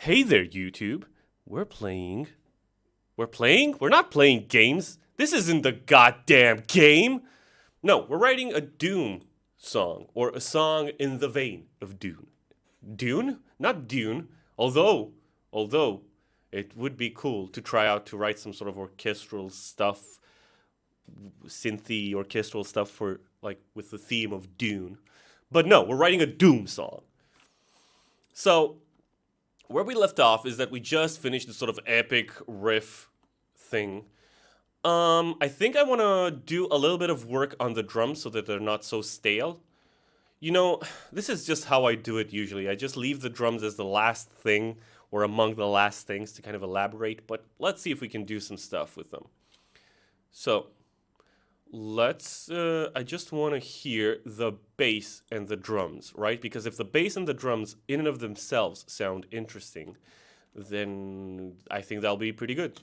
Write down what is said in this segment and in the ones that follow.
Hey there, YouTube. We're playing. We're not playing games. This isn't the goddamn game. No, we're writing a Doom song, or a song in the vein of Dune. Dune? Not Dune. Although, it would be cool to try out to write some sort of orchestral stuff, synthy orchestral stuff for, like, with the theme of Dune. But no, we're writing a Doom song. So, where we left off is that we just finished this sort of epic riff thing. I think I want to do a little bit of work on the drums so that they're not so stale. You know, this is just how I do it usually. I just leave the drums as the last thing or among the last things to kind of elaborate, but let's see if we can do some stuff with them. So, I just want to hear the bass and the drums, right? Because if the bass and the drums in and of themselves sound interesting, then I think that'll be pretty good.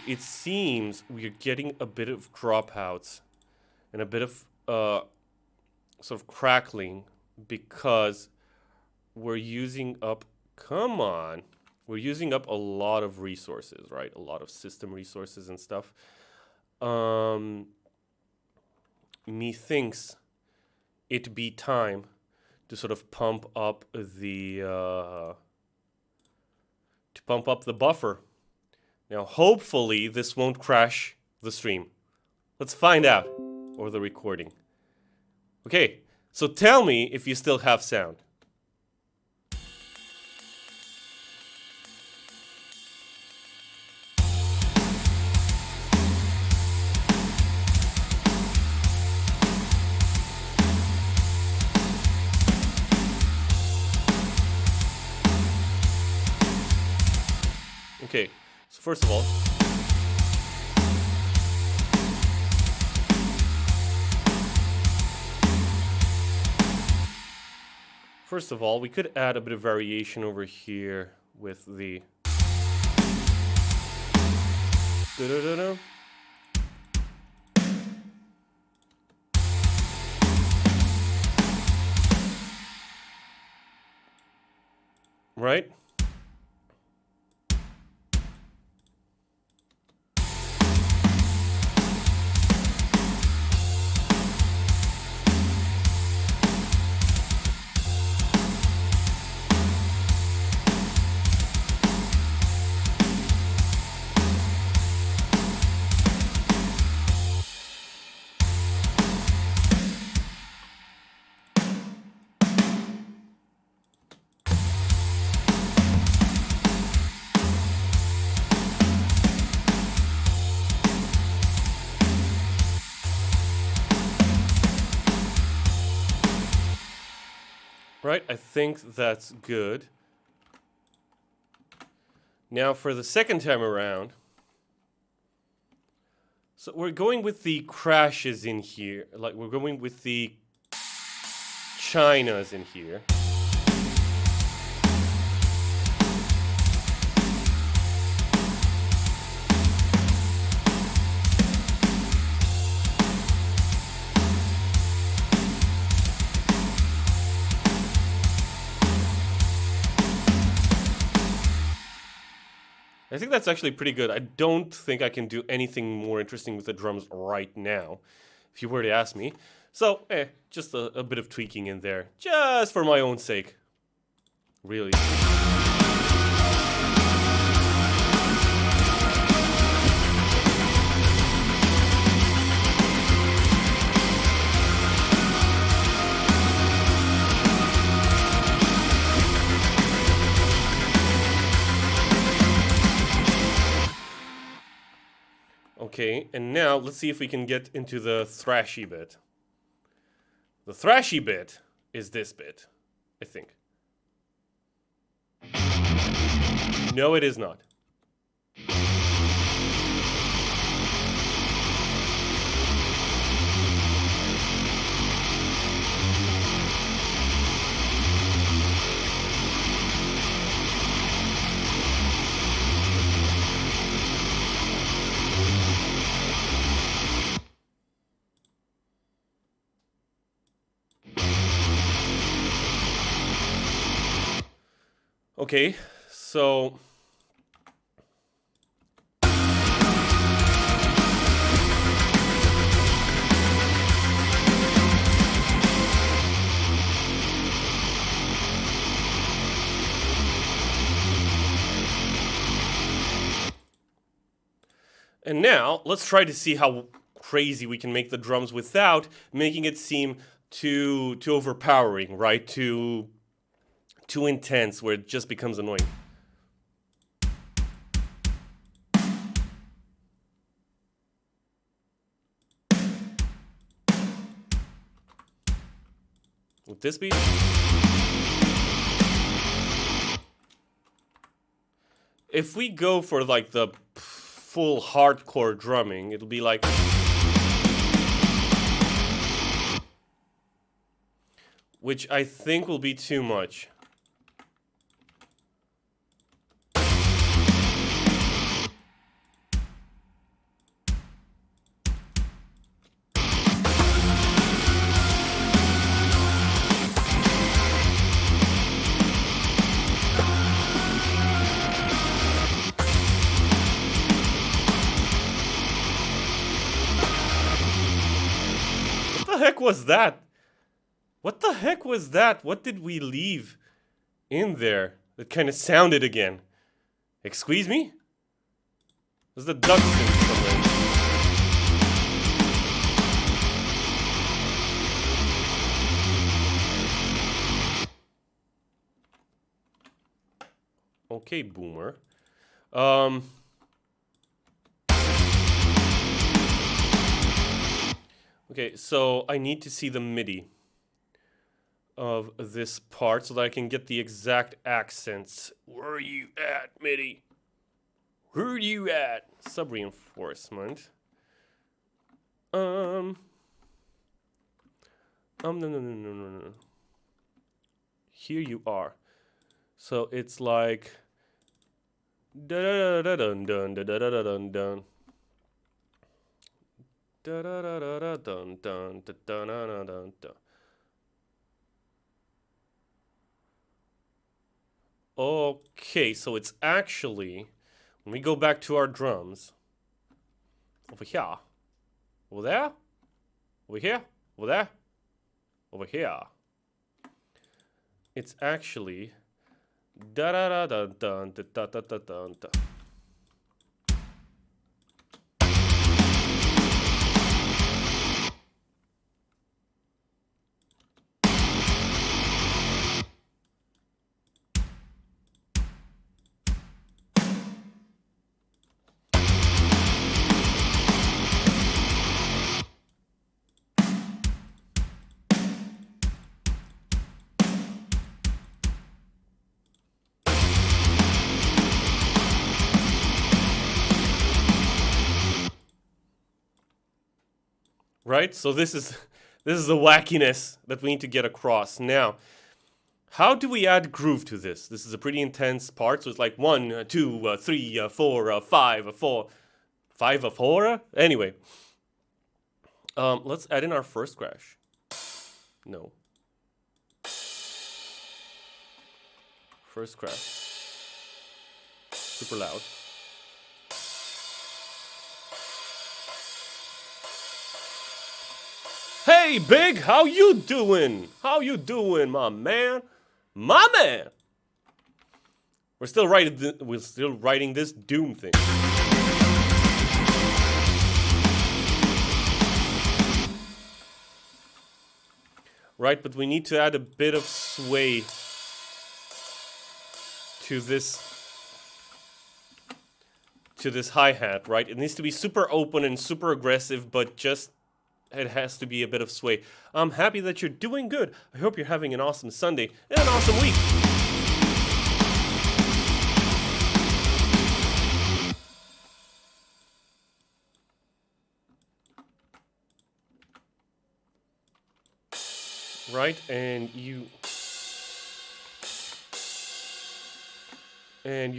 It seems we're getting a bit of dropouts and a bit of sort of crackling because we're using up, we're using up a lot of resources, right? A lot of system resources and stuff. Methinks it be time to sort of pump up the buffer. Now, hopefully this won't crash the stream. Let's find out, or the recording. Okay, so tell me if you still have sound. Okay, so first of all, we could add a bit of variation over here with the da-da-da-da. Right? Right, I think that's good. Now for the second time around, so we're going with the crashes in here, like we're going with the chinas in here. I think that's actually pretty good. I don't think I can do anything more interesting with the drums right now, if you were to ask me. So, just a bit of tweaking in there, just for my own sake. Really. Okay, and now let's see if we can get into the thrashy bit. The thrashy bit is this bit, I think. No, it is not. Okay, so... And now, let's try to see how crazy we can make the drums without making it seem too overpowering, right? Too intense, where it just becomes annoying. With this beat. If we go for like the full hardcore drumming, it'll be like... Which I think will be too much. What the heck was that? What the heck was that? What did we leave in there that kind of sounded again? Excuse me? There's the ducks in somewhere. Okay, boomer. Okay, so I need to see the MIDI of this part so that I can get the exact accents. Where are you at, MIDI? Where are you at? Sub-reinforcement. No. Here you are. So it's like da da da dun dun da da da dun dun. Da da da da dun dun da da da dun dun. Okay, so it's actually, when we go back to our drums, over here, over there, over here, over there, over here, it's actually da da da da dun da da da da dun da. Right? So this is the wackiness that we need to get across. Now, how do we add groove to this? This is a pretty intense part, so it's like 1, 2, 3, 4, 5, 4. 5, 4? Anyway. Let's add in our first crash. No. First crash. Super loud. Hey, Big, how you doing? How you doing, my man? My man! We're still writing this Doom thing. Right, but we need to add a bit of sway to this hi-hat, right? It needs to be super open and super aggressive, but just it has to be a bit of sway. I'm happy that you're doing good. I hope you're having an awesome Sunday and an awesome week. Right, and you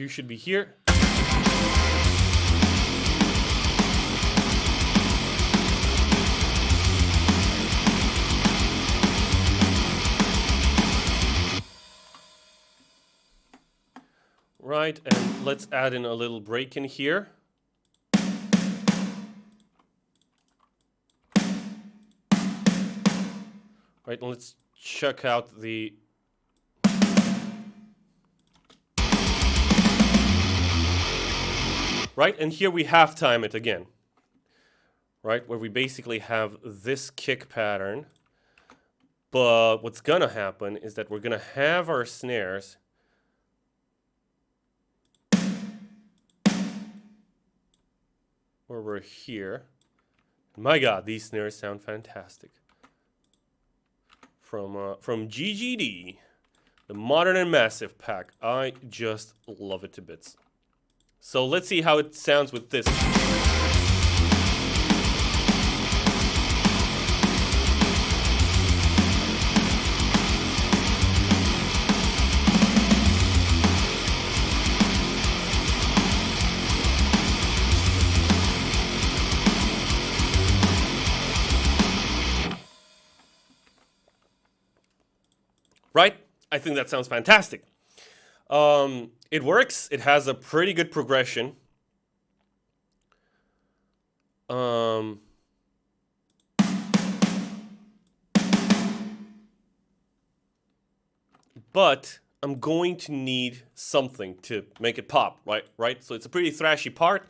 should be here. Right, and let's add in a little break in here. Right, and let's check out the... Right, and here we halftime it again. Right, where we basically have this kick pattern. But what's gonna happen is that we're gonna have our snares where we're here. My God, these snares sound fantastic. From GGD, the Modern and Massive pack. I just love it to bits. So let's see how it sounds with this. Right? I think that sounds fantastic. It works. It has a pretty good progression. But I'm going to need something to make it pop, right? So it's a pretty thrashy part.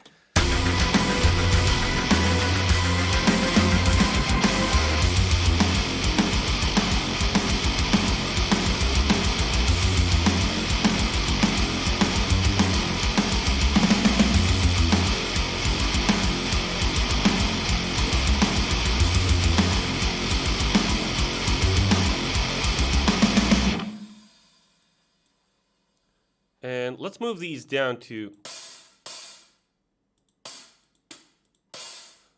And let's move these down to...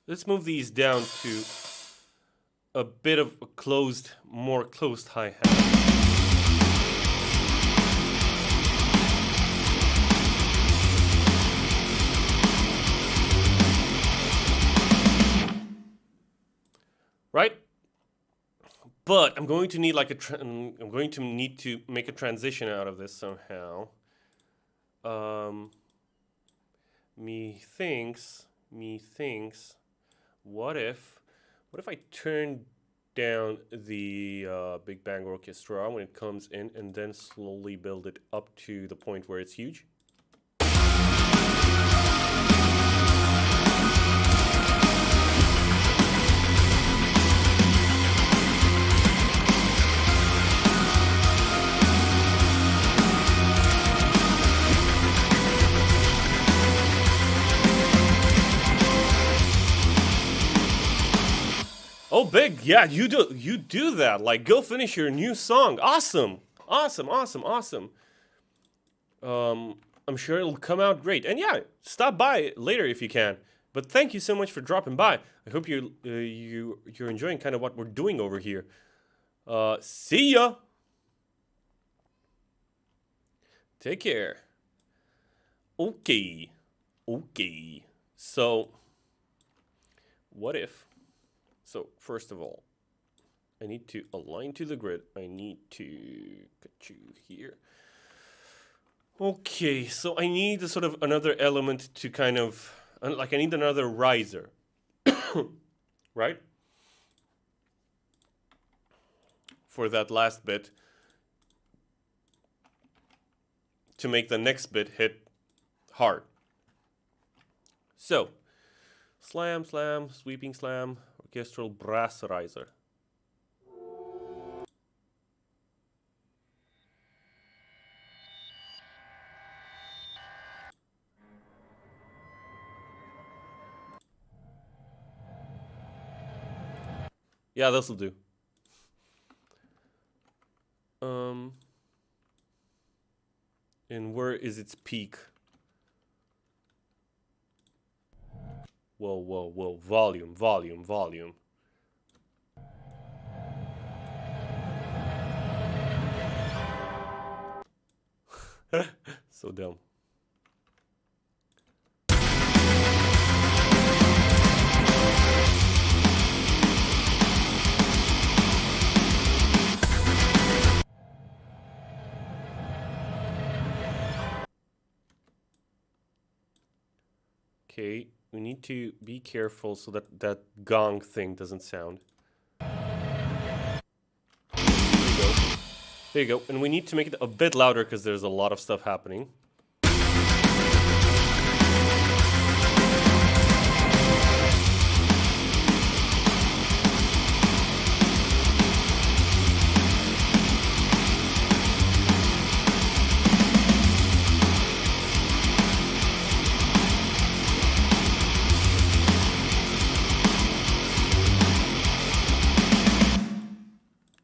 Let's move these down to a bit of a closed, more closed hi-hat. Right? But I'm going to need like I'm going to need to make a transition out of this somehow. Methinks, what if I turn down the Big Bang Orchestra when it comes in and then slowly build it up to the point where it's huge? Oh, Big, yeah, you do that. Like, go finish your new song. Awesome. I'm sure it'll come out great. And yeah, stop by later if you can. But thank you so much for dropping by. I hope you're enjoying kind of what we're doing over here. See ya. Take care. Okay. So, what if? So, first of all, I need to align to the grid. I need to get you here. Okay, so I need a sort of another element to kind of, like I need another riser, right? For that last bit, to make the next bit hit hard. So, slam, sweeping slam, orchestral brass riser. Yeah, this'll do. And where is its peak? Whoa. Volume. So dumb. We need to be careful so that that gong thing doesn't sound. There you go. There you go. And we need to make it a bit louder because there's a lot of stuff happening.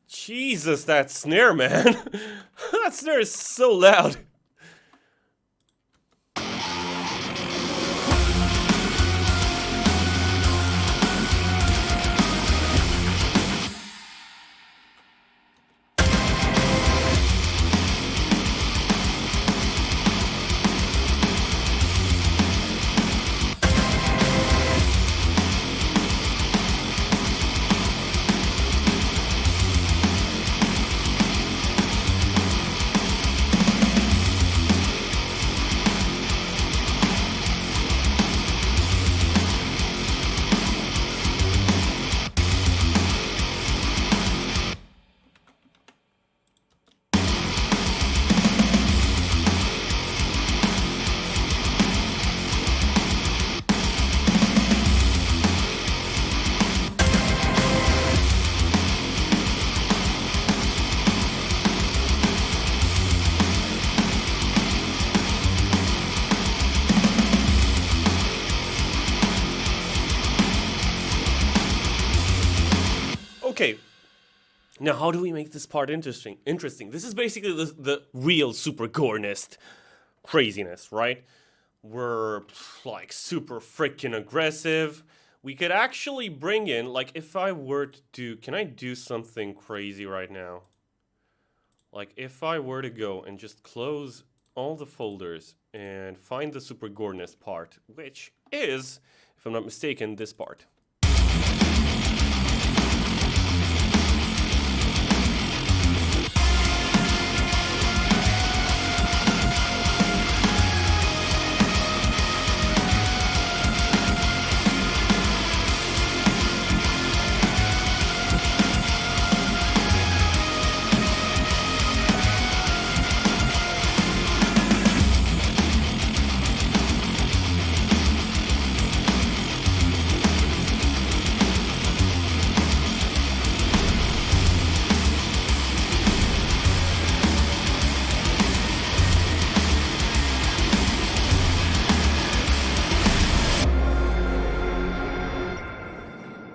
Jesus, that snare, man. That snare is so loud. Okay, now how do we make this part interesting? This is basically the real super gornist craziness, right? We're like super freaking aggressive. We could actually bring in, like if I were to do, can I do something crazy right now? Like if I were to go and just close all the folders and find the super gornist part, which is, if I'm not mistaken, this part.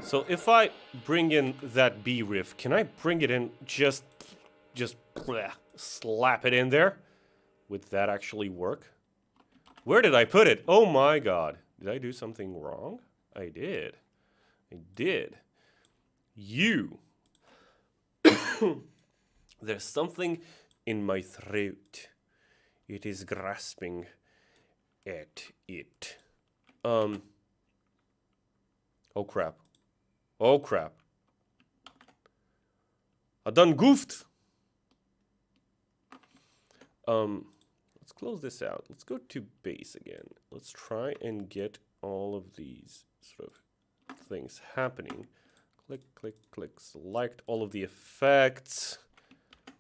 So if I bring in that B riff, can I bring it in just slap it in there? Would that actually work? Where did I put it? Oh my god. Did I do something wrong? I did. I did. You. There's something in my throat. It is grasping at it. Oh crap. Oh crap. I done goofed. Let's close this out. Let's go to bass again. Let's try and get all of these sort of things happening. Click, click, click. Select all of the effects.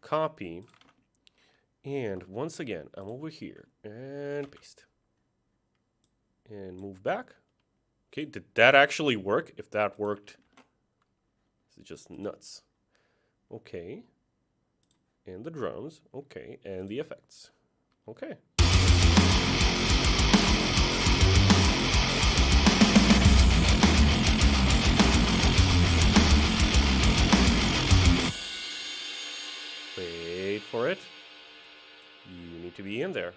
Copy. And once again, I'm over here and paste. And move back. Okay, did that actually work? If that worked, it's just nuts. Okay. And the drums. Okay. And the effects. Okay. Wait for it. You need to be in there.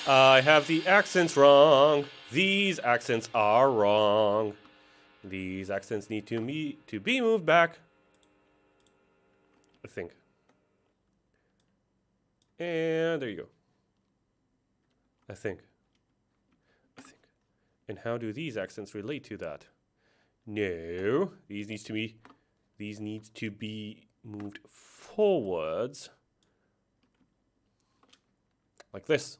I have the accents wrong. These accents are wrong. These accents need to be moved back, I think. And there you go. I think. And how do these accents relate to that? No, these needs to be moved forwards like this.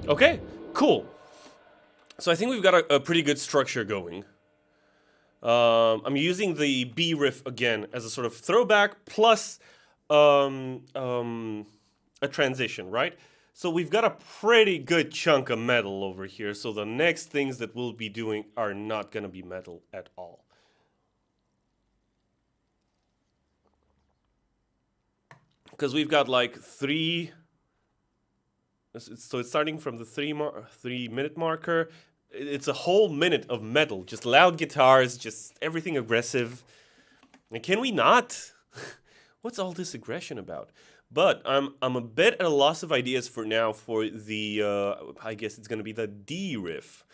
Okay, cool. So I think we've got a pretty good structure going. I'm using the B riff again as a sort of throwback plus a transition, right? So we've got a pretty good chunk of metal over here. So the next things that we'll be doing are not going to be metal at all. Because we've got like three... So it's starting from the 3-minute marker. It's a whole minute of metal, just loud guitars, just everything aggressive. And can we not? What's all this aggression about? But I'm a bit at a loss of ideas for now for the I guess it's gonna be the D riff,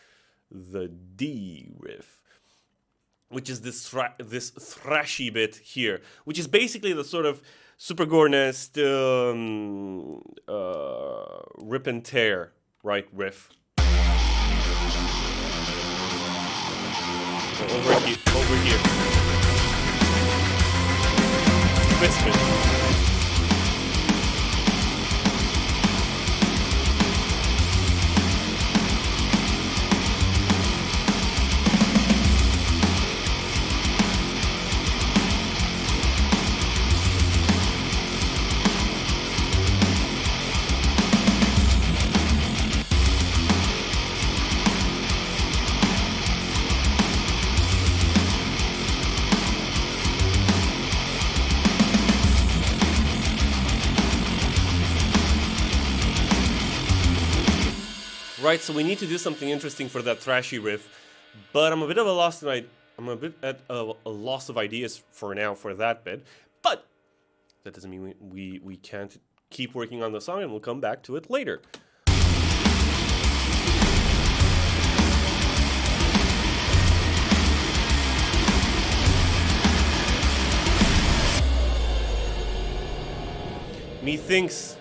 which is this thrashy bit here, which is basically the sort of Super Gore-nest rip and tear, right, riff. Over here. Twist. Right, so we need to do something interesting for that thrashy riff, but I'm a bit at a loss of ideas for now for that bit. But that doesn't mean we can't keep working on the song, and we'll come back to it later. Methinks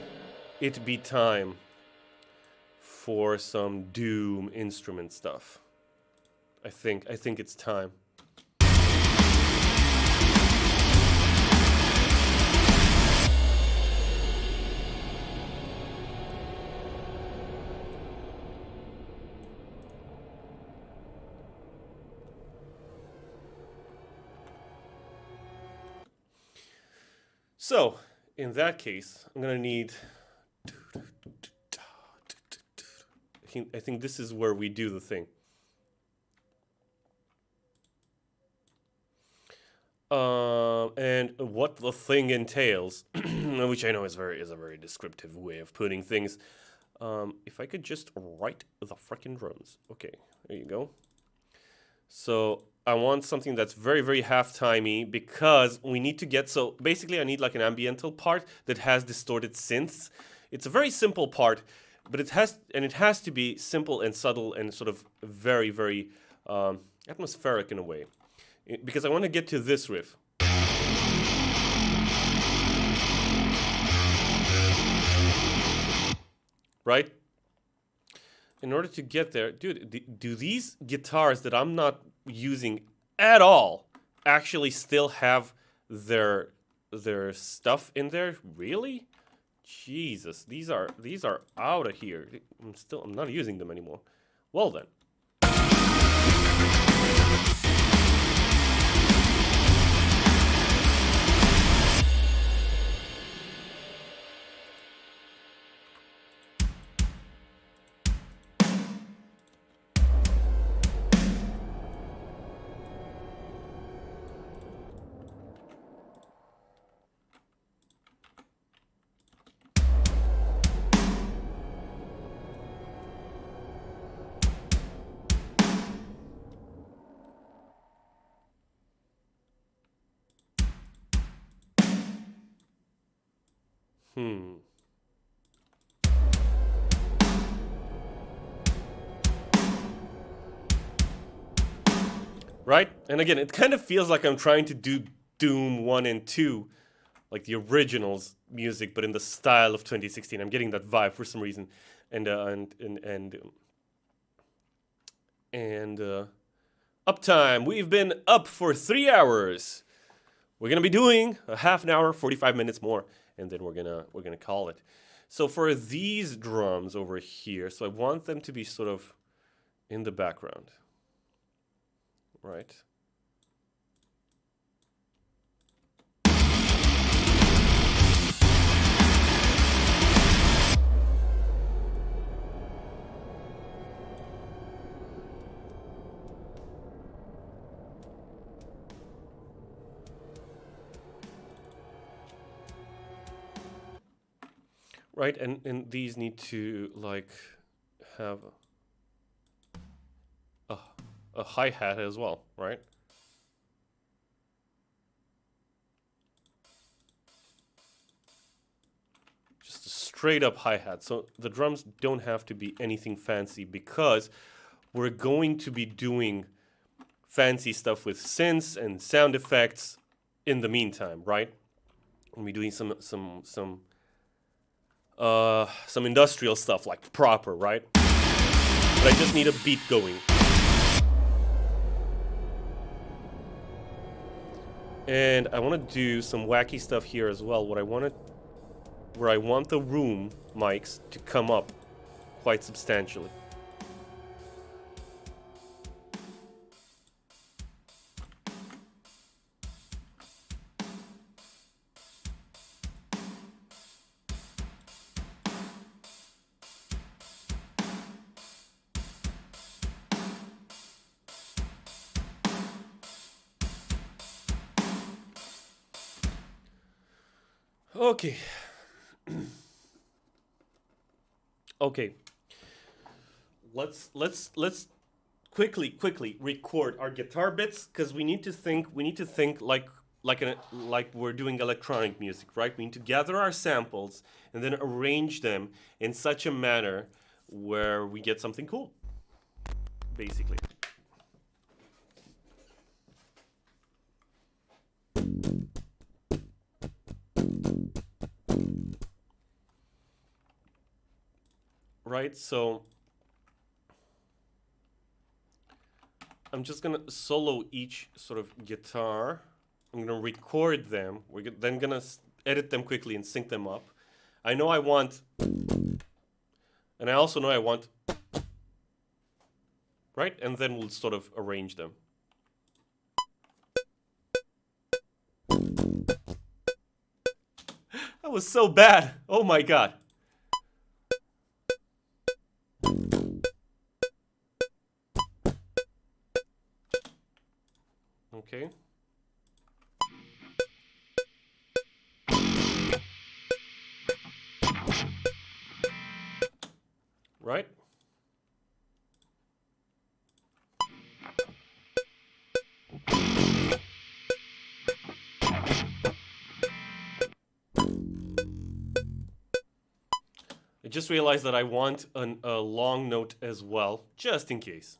it be time for some doom instrument stuff. I think it's time. So, in that case, I'm gonna need... I think this is where we do the thing. And what the thing entails, which I know is a very descriptive way of putting things. If I could just write the frickin' drums. Okay, there you go. So I want something that's very, very half-timey because we need to get... So basically I need like an ambiental part that has distorted synths. It's a very simple part, but it has to be simple and subtle and sort of very, very atmospheric in a way. Because I want to get to this riff. Right? In order to get there, dude, do these guitars that I'm not using at all actually still have their stuff in there? Really? Jesus, these are out of here. I'm not using them anymore. Well then. Right? And again, it kind of feels like I'm trying to do Doom 1 and 2, like the originals music, but in the style of 2016. I'm getting that vibe for some reason. And uptime. We've been up for 3 hours. We're gonna be doing a half an hour, 45 minutes more, and then we're gonna call it. So for these drums over here, so I want them to be sort of in the background. Right. Right, and these need to like have a hi-hat as well, right? Just a straight up hi-hat. So the drums don't have to be anything fancy because we're going to be doing fancy stuff with synths and sound effects in the meantime, right? We'll be doing some industrial stuff like proper, right? But I just need a beat going. And I want to do some wacky stuff here as well. Where I want the room mics to come up quite substantially. Okay. Okay. Let's quickly record our guitar bits because we need to think like we're doing electronic music, right? We need to gather our samples and then arrange them in such a manner where we get something cool. Basically. Right, so I'm just gonna solo each sort of guitar. I'm gonna record them. We're then gonna edit them quickly and sync them up. I know I want, and I also know I want, right? And then we'll sort of arrange them. That was so bad. Oh my god. Okay. Right? I just realized that I want a long note as well, just in case.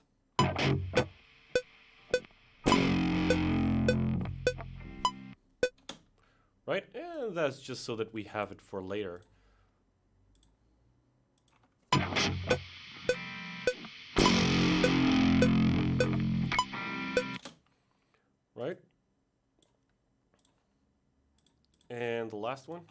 Right? And that's just so that we have it for later. Right? And the last one.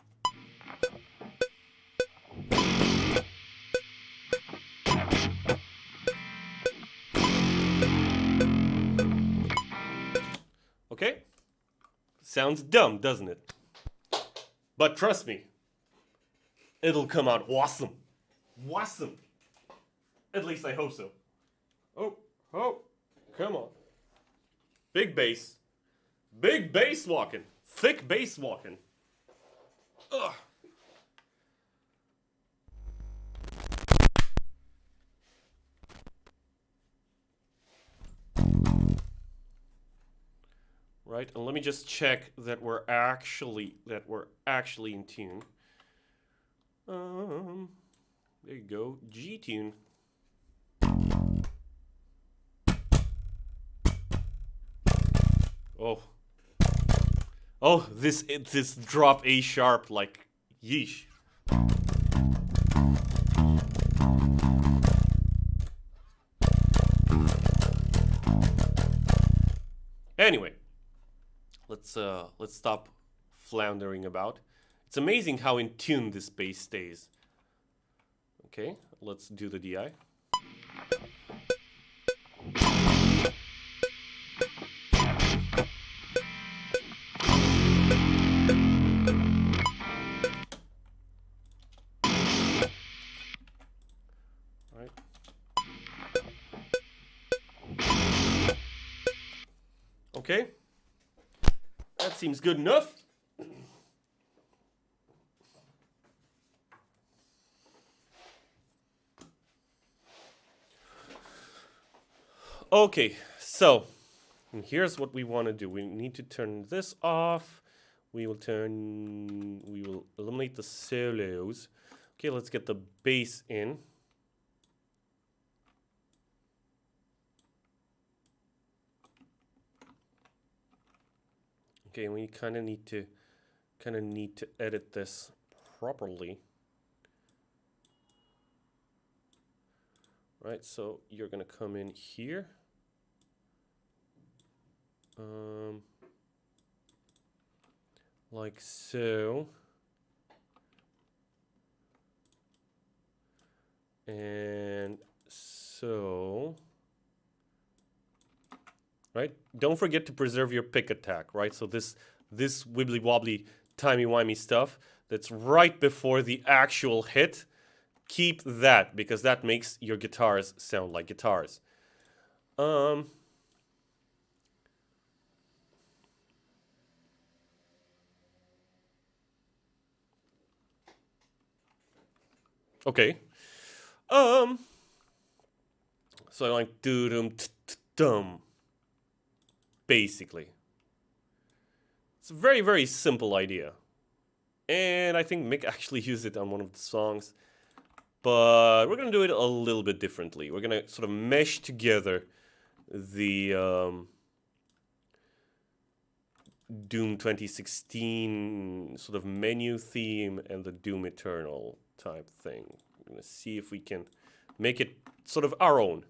Okay? Sounds dumb, doesn't it? But trust me, it'll come out awesome. Awesome. At least I hope so. Oh, come on. Big bass. Big bass walking. Thick bass walking. Ugh. Right, and let me just check that we're actually in tune. There you go, G tune. Oh. Oh, this drop A sharp, like, yeesh. Anyway, let's stop floundering about. It's amazing how in tune this bass stays. Okay, let's do the DI. Right. Okay, that seems good enough. Okay, so here's what we want to do. We need to turn this off. We will eliminate the solos. Okay, let's get the bass in. Okay, we kind of need to edit this properly. Right, so you're gonna come in here. Like so. And so. Right? Don't forget to preserve your pick attack, right? So this wibbly wobbly timey-wimey stuff that's right before the actual hit, keep that because that makes your guitars sound like guitars. Okay. So like dum. Basically. It's a very, very simple idea. And I think Mick actually used it on one of the songs. But we're going to do it a little bit differently. We're going to sort of mesh together the Doom 2016 sort of menu theme and the Doom Eternal type thing. We're going to see if we can make it sort of our own.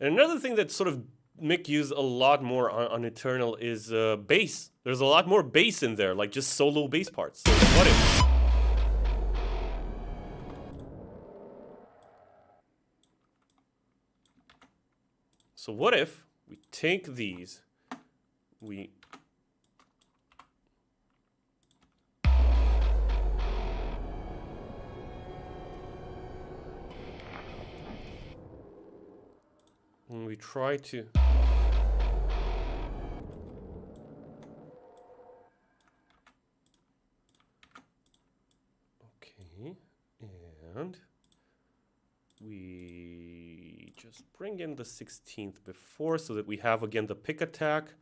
And another thing that sort of Mick used a lot more on Eternal is bass. There's a lot more bass in there, like just solo bass parts. So what if? So what if we take these, we try to okay, and we just bring in the 16th before so that we have again the pick attack.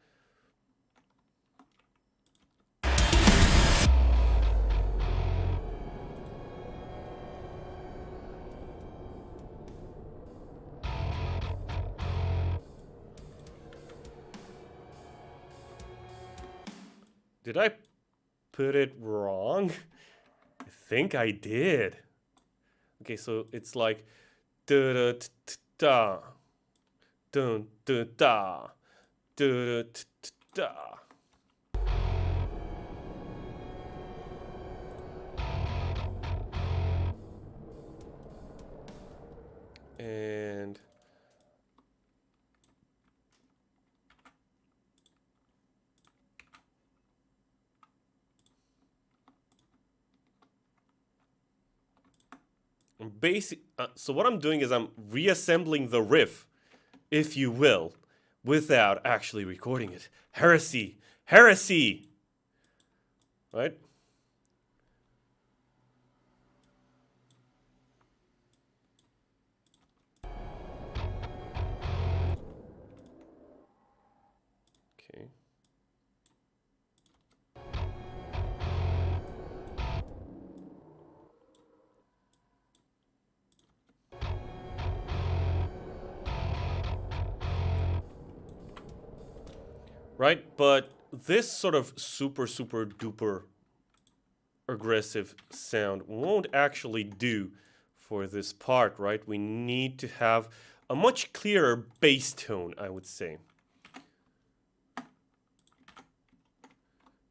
Did I put it wrong? I think I did. Okay, so it's like da da da da da da da da. And so what I'm doing is I'm reassembling the riff, if you will, without actually recording it. Heresy! Heresy! Right? right? But this sort of super duper aggressive sound won't actually do for this part, right? We need to have a much clearer bass tone, I would say.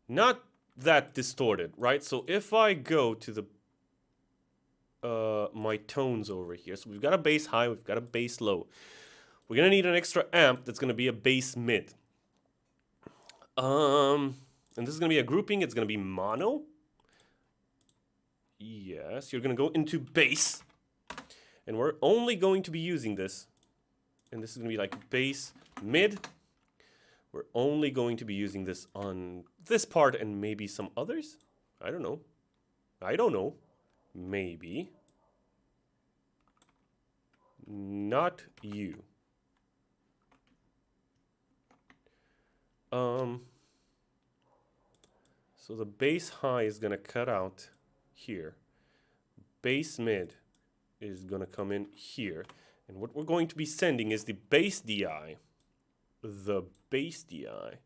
Not that distorted, right? So if I go to the my tones over here, so we've got a bass high, we've got a bass low. We're gonna need an extra amp that's gonna be a bass mid. And this is gonna be a grouping. It's gonna be mono. Yes, you're gonna go into bass, and we're only going to be using this. And this is gonna be like bass mid. We're only going to be using this on this part and maybe some others. I don't know. Maybe. Not you. So the bass high is gonna cut out here. Bass mid is gonna come in here. And what we're going to be sending is the bass DI. The bass DI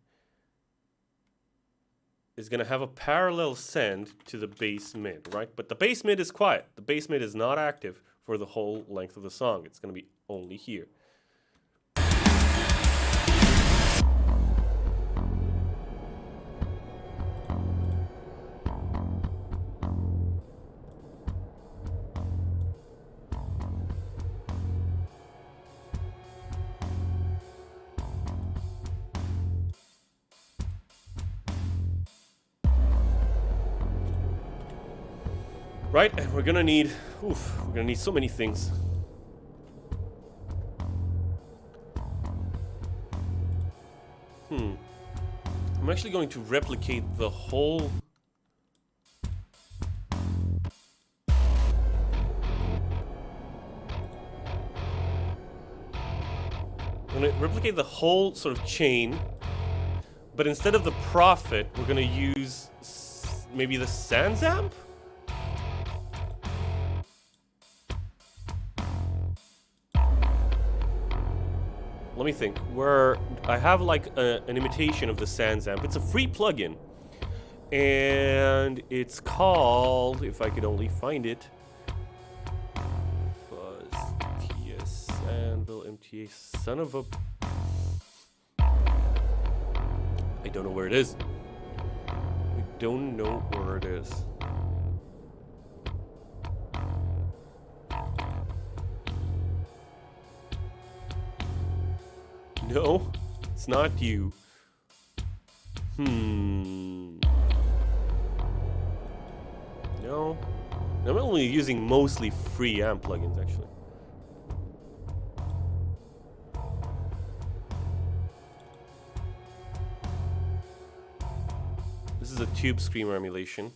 is going to have a parallel send to the bass mid, right? But the bass mid is quiet. The bass mid is not active for the whole length of the song. It's going to be only here. Right, and we're gonna need so many things. I'm actually going to replicate the whole. I'm gonna replicate the whole sort of chain, but instead of the Prophet, we're gonna use maybe the Sans amp? Let me think. Where I have like an imitation of the Sans amp. It's a free plugin, and it's called, if I could only find it, Fuzz TS Anvil MTA. Son of a. I don't know where it is. I don't know where it is. No, it's not you. No. I'm only using mostly free amp plugins, actually. This is a Tube Screamer emulation.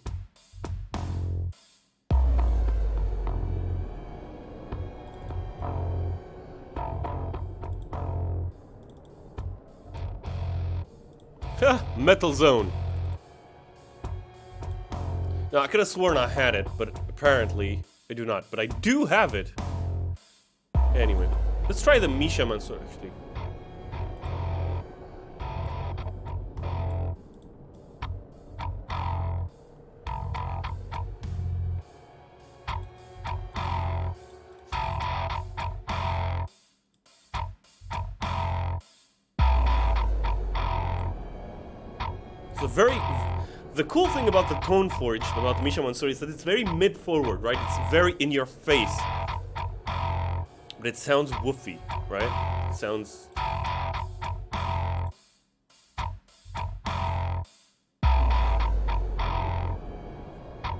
Metal Zone. Now, I could have sworn I had it, but apparently I do not. But I do have it. Anyway, let's try the Misha Mansour, actually. The cool thing about the Tone Forge, about the Misha Mansour, is that it's very mid-forward, right? It's very in your face. But it sounds woofy, right? It sounds...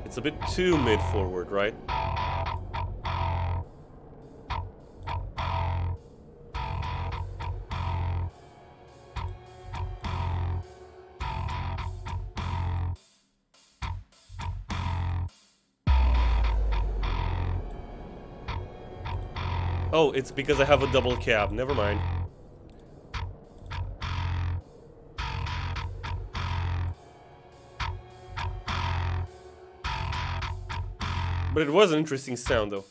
It's a bit too mid-forward, right? Oh, it's because I have a double cab. Never mind. But it was an interesting sound, though.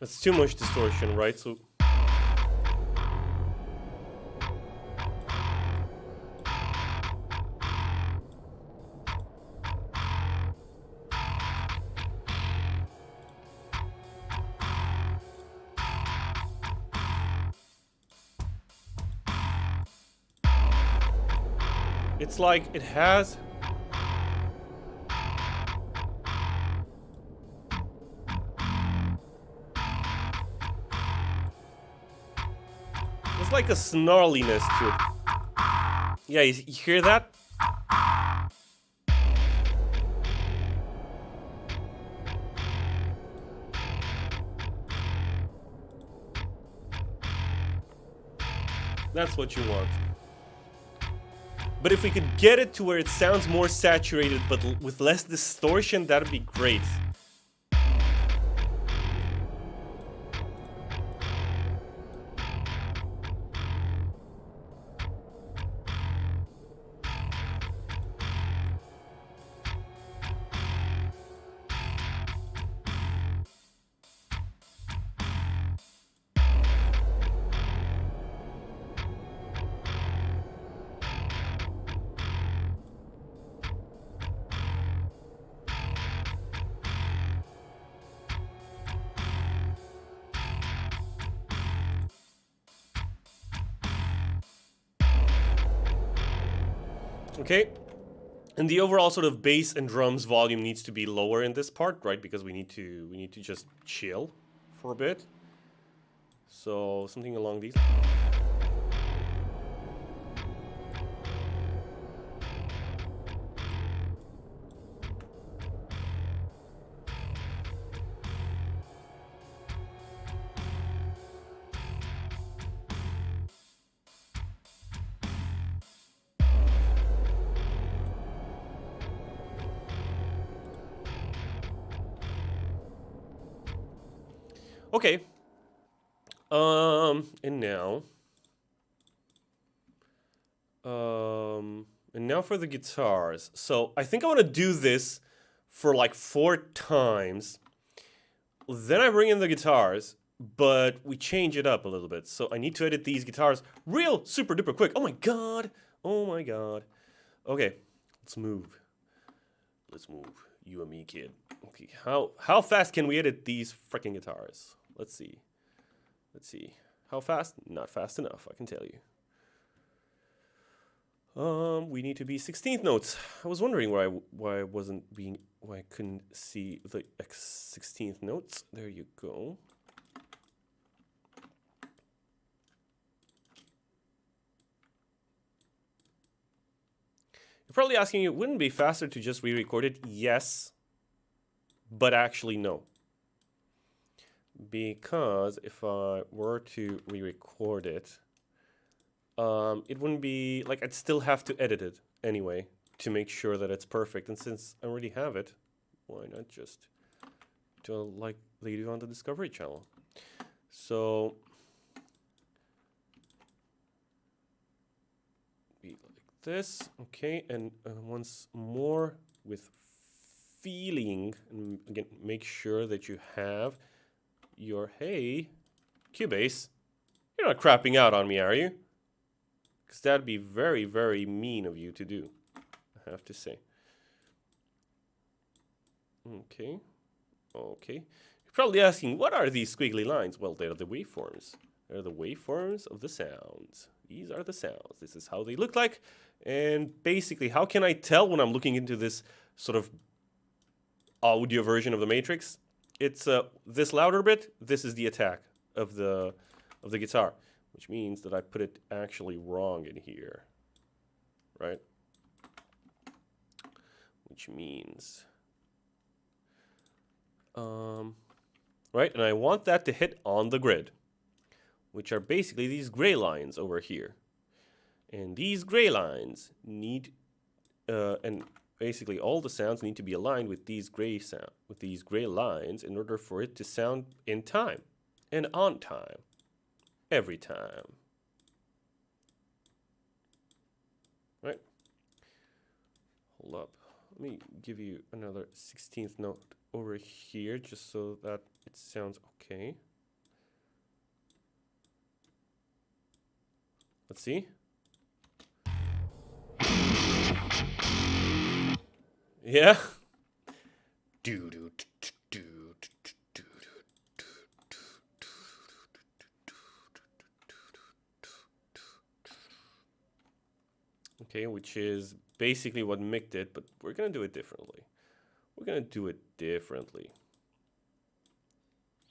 That's too much distortion, right? So it's like it has. It's like a snarliness to it. Yeah, you hear that? That's what you want. But if we could get it to where it sounds more saturated but with less distortion, that'd be great. Okay, and the overall sort of bass and drums volume needs to be lower in this part, right? Because we need to just chill for a bit. So something along these. Okay. And now. And now for the guitars. So I think I want to do this for like 4 times. Then I bring in the guitars, but we change it up a little bit. So I need to edit these guitars real super duper quick. Oh my god. Oh my god. Okay, let's move. Let's move. You and me, kid. Okay, how fast can we edit these freaking guitars? Let's see. Let's see. How fast? Not fast enough, I can tell you. We need to be 16th notes. I was wondering why I couldn't see the 16th notes. There you go. You're probably asking, it wouldn't be faster to just re-record it? Yes, but actually no. Because if I were to re-record it, it wouldn't be, like, I'd still have to edit it anyway to make sure that it's perfect. And since I already have it, why not just do like they do on the Discovery Channel? So, be like this, okay, and once more with feeling, and again, make sure that you have your, hey, Cubase, you're not crapping out on me, are you? Because that'd be very, very mean of you to do, I have to say. Okay. Okay. You're probably asking, what are these squiggly lines? Well, they're the waveforms. They're the waveforms of the sounds. These are the sounds. This is how they look like. And basically, how can I tell when I'm looking into this sort of audio version of the Matrix? It's this louder bit. This is the attack of the guitar, which means that I put it actually wrong in here, right? Which means, right, and I want that to hit on the grid, which are basically these gray lines over here. And these gray lines need, and basically all the sounds need to be aligned with these gray lines in order for it to sound in time and on time. Every time. Right? Hold up. Let me give you another 16th note over here just so that it sounds okay. Let's see. Yeah. Okay, which is basically what Mick did, but we're gonna do it differently. We're gonna do it differently.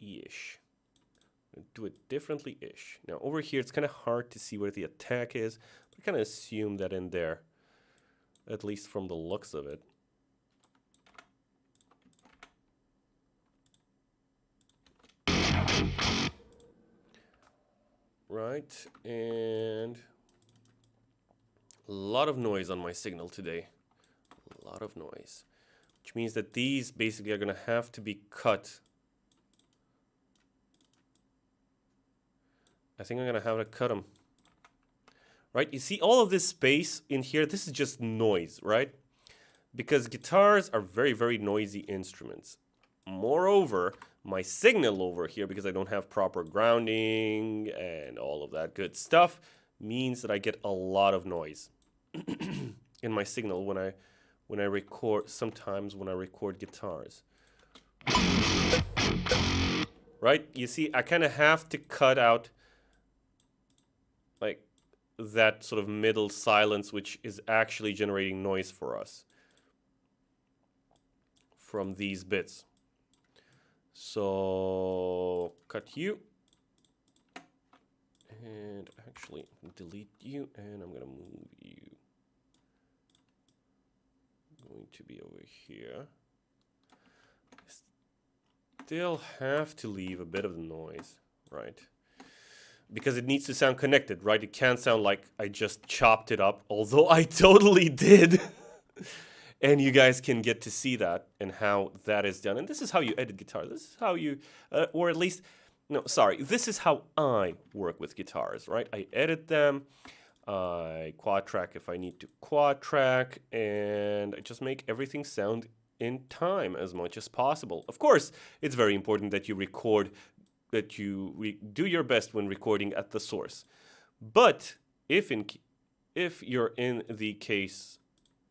Ish. Do it differently-ish. Now over here, it's kind of hard to see where the attack is. But I kind of assume that in there, at least from the looks of it. Right, and a lot of noise on my signal today. A lot of noise. Which means that these basically are going to have to be cut. I think I'm going to have to cut them. Right, you see all of this space in here, this is just noise, right? Because guitars are very, very noisy instruments. Moreover, my signal over here, because I don't have proper grounding and all of that good stuff, means that I get a lot of noise in my signal when I record, sometimes when I record guitars. Right? You see, I kind of have to cut out like that sort of middle silence, which is actually generating noise for us from these bits. So cut you, and actually delete you, and I'm gonna move you. Going to be over here. Still have to leave a bit of the noise, right? Because it needs to sound connected, right? It can't sound like I just chopped it up, although I totally did. And you guys can get to see that and how that is done. And this is how you edit guitar. This is how you, or at least, no, sorry. This is how I work with guitars, right? I edit them. I quad track if I need to quad track. And I just make everything sound in time as much as possible. Of course, it's very important that you record, that you do your best when recording at the source. But if you're in the case,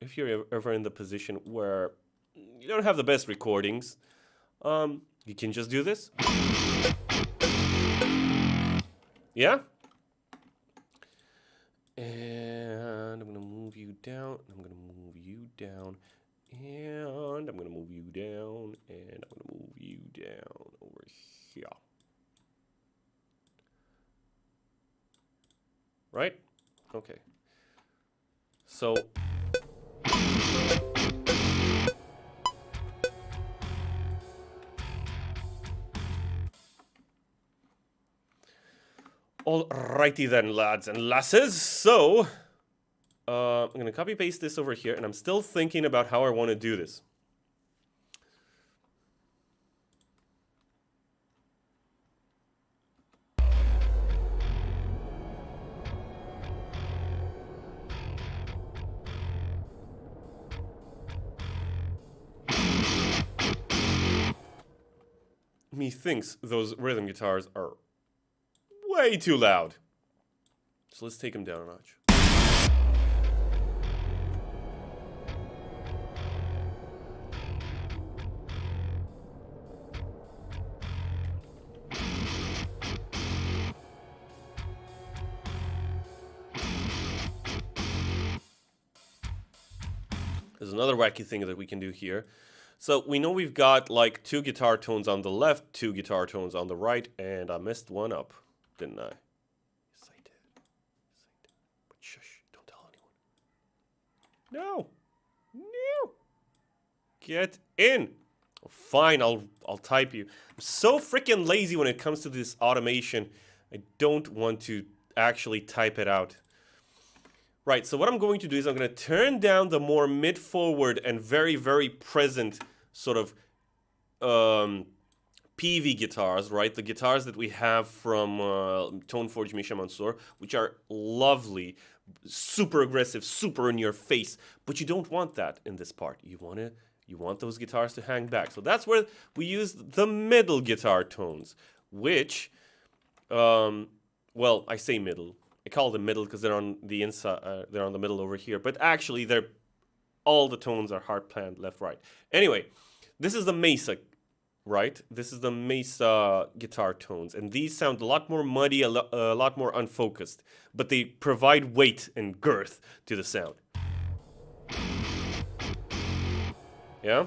if you're ever in the position where you don't have the best recordings, you can just do this. Yeah? And I'm gonna move you down, I'm gonna move you down, and I'm gonna move you down, and I'm gonna move you down over here. Right? Okay. So alrighty then, lads and lasses. So I'm gonna copy paste this over here, and I'm still thinking about how I want to do this. Methinks those rhythm guitars are way too loud. So let's take them down a notch. There's another wacky thing that we can do here. So we know we've got like 2 guitar tones on the left, 2 guitar tones on the right, and I messed one up, didn't I? Yes, I did. Yes, I did. But shush, don't tell anyone. No. No. Get in. Oh, fine, I'll type you. I'm so freaking lazy when it comes to this automation. I don't want to actually type it out. Right, so what I'm going to do is I'm going to turn down the more mid-forward and very, very present sort of PV guitars, right? The guitars that we have from Toneforge Misha Mansour, which are lovely, super aggressive, super in your face. But you don't want that in this part. You want those guitars to hang back. So that's where we use the middle guitar tones, which, well, I say middle. I call them middle because they're on the inside. They're on the middle over here. But actually, all the tones are hard panned left, right. Anyway, this is the Mesa, right? This is the Mesa guitar tones, and these sound a lot more muddy, a lot more unfocused, but they provide weight and girth to the sound. Yeah?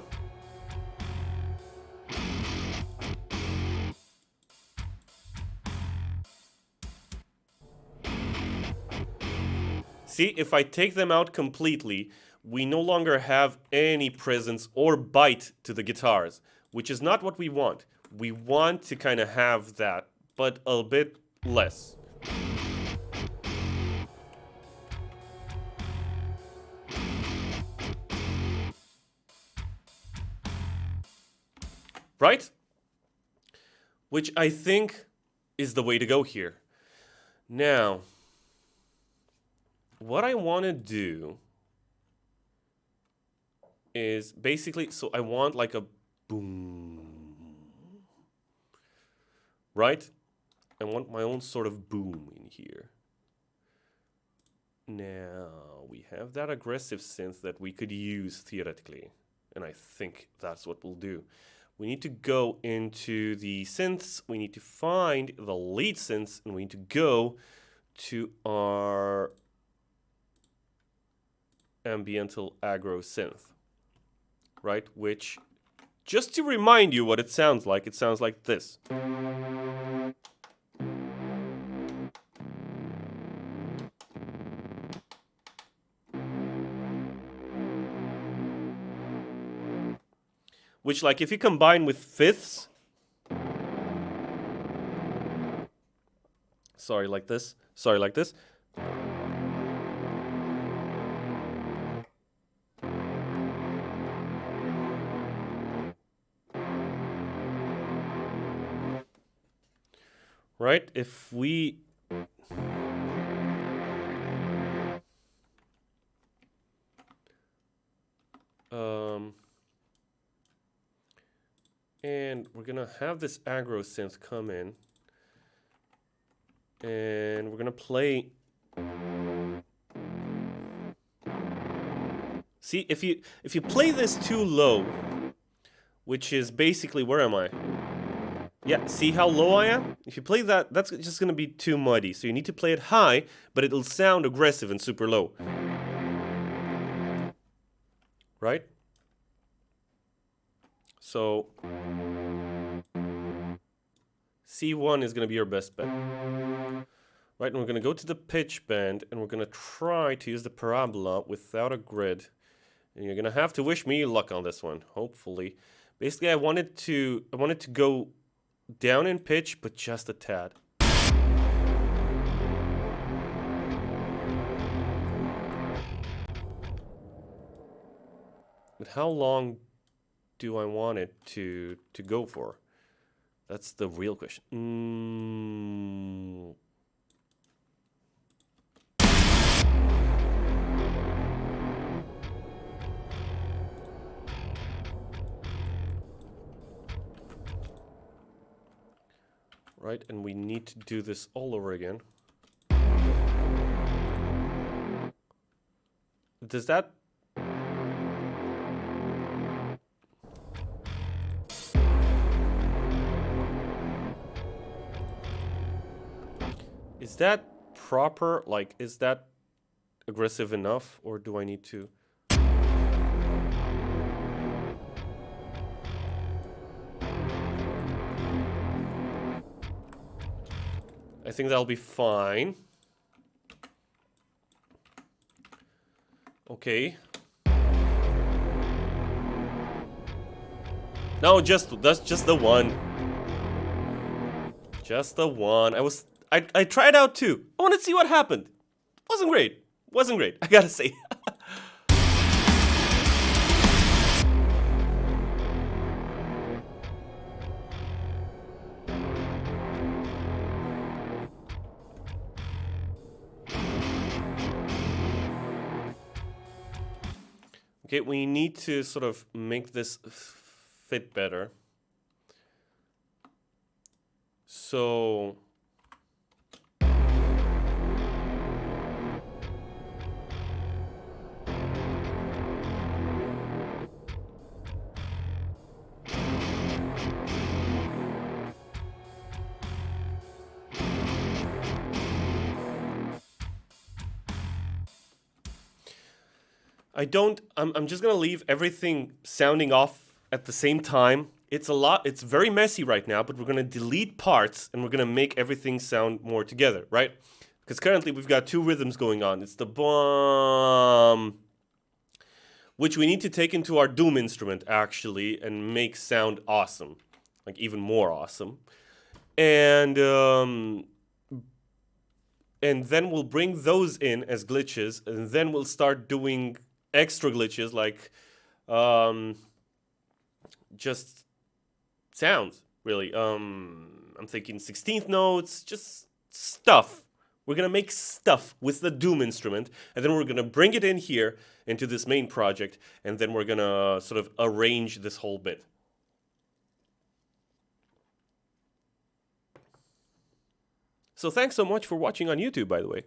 See, if I take them out completely, we no longer have any presence or bite to the guitars, which is not what we want. We want to kind of have that, but a bit less. Right? Which I think is the way to go here. Now, what I want to do is basically, so I want like a boom, right? I want my own sort of boom in here. Now, we have that aggressive synth that we could use theoretically, and I think that's what we'll do. We need to go into the synths, we need to find the lead synths, and we need to go to our Ambiental aggro synth, right? Which, just to remind you what it sounds like this. Which, like, if you combine with fifths, like this, right? If we and we're gonna have this aggro synth come in, and we're gonna play. See, if you play this too low, which is basically, where am I? Yeah, see how low I am? If you play that, that's just gonna be too muddy. So you need to play it high, but it'll sound aggressive and super low. Right? So C1 is gonna be your best bet. Right, and we're gonna go to the pitch bend, and we're gonna try to use the parabola without a grid. And you're gonna have to wish me luck on this one, hopefully. Basically, I wanted to go down in pitch, but just a tad. But how long do I want it to go for? That's the real question. Right, and we need to do this all over again. Does that... Is that proper? Like, is that aggressive enough, or do I need to... I think that'll be fine. Okay. No, that's just the one. Just the one. I tried out two. I wanted to see what happened. Wasn't great. I gotta say. Okay, we need to sort of make this fit better. So I'm just gonna leave everything sounding off at the same time. It's very messy right now, but we're gonna delete parts and we're gonna make everything sound more together, right? Because currently we've got two rhythms going on. It's the bomb, which we need to take into our Doom instrument actually and make sound awesome, like even more awesome. And then we'll bring those in as glitches, and then we'll start doing extra glitches like just sounds, really. I'm thinking 16th notes, just stuff. We're gonna make stuff with the Doom instrument, and then we're gonna bring it in here into this main project, and then we're gonna sort of arrange this whole bit. So thanks so much for watching on YouTube, by the way.